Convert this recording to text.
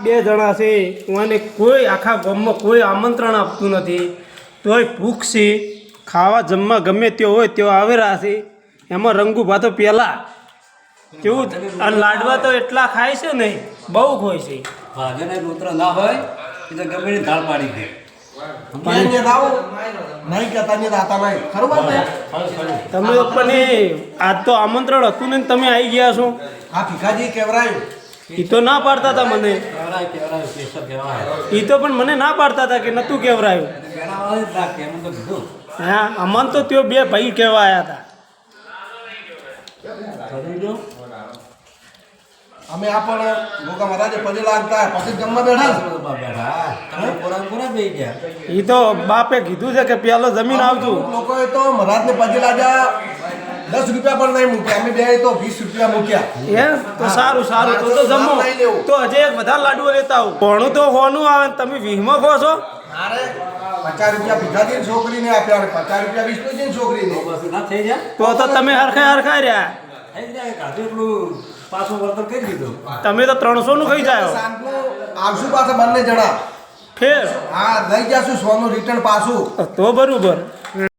બે જણા છે મને કોઈ આખા ગામમાં કોઈ આમંત્રણ આપતું નથી તોય ભૂખ છે ખાવા જમવા ગમે તે હોય તેઓ આવેલા છે એમાં રંગુભા તો પહેલાં કેવું અને લાડવા તો એટલા ખાય છે નહીં બહુ ખોય છે ભાગેને પુત્ર ના હોય એ તો ગમે ની ધાળ પાડી દે તમે પણ આજ તો આમંત્રણ હતું ને તમે આવી ગયા છો આ ભીખાજી કેવરાયું એ તો ના પાડતા હતા મને એ તો પણ મને ના પાડતા હતા કે નતું કેવરાયું હા અમન તો ત્યો બે ભાઈ કહેવા આવ્યા હતા અમે આ પણ ગોગા મહારાજે પગે લાગતા પછી જમવા બેઠા એ તો બાપે કીધું છે કે પેલો જમીન આવજો લોકોએ તો મહારાજને પગે લાગ્યા 10 રૂપિયા પણ નહીં મૂક્યા અમે બે તો 20 રૂપિયા મૂક્યા એમ તો સારું સારું તો જમો તો હજી એક બધા લાડુઓ લેતા આવું કોણું તો હોનું આવે ને તમે 20માં ખો છો અરે 50 રૂપિયા ભીખાજીની છોકરીને આપ્યા 50 રૂપિયા વિષ્ણુજીની છોકરીને ના થઈ જાય તો તમે હરખાઈ રહ્યા થઈ જાય કાઢી એટલું પાછું વર્તન કરી દીધું તમે તો 300 નું ખાઈ જાઓ સાંજનું આવશું પાછા બંને જણા ફેર હા લઈ જશું 100 નું રિટર્ન પાછું તો બરોબર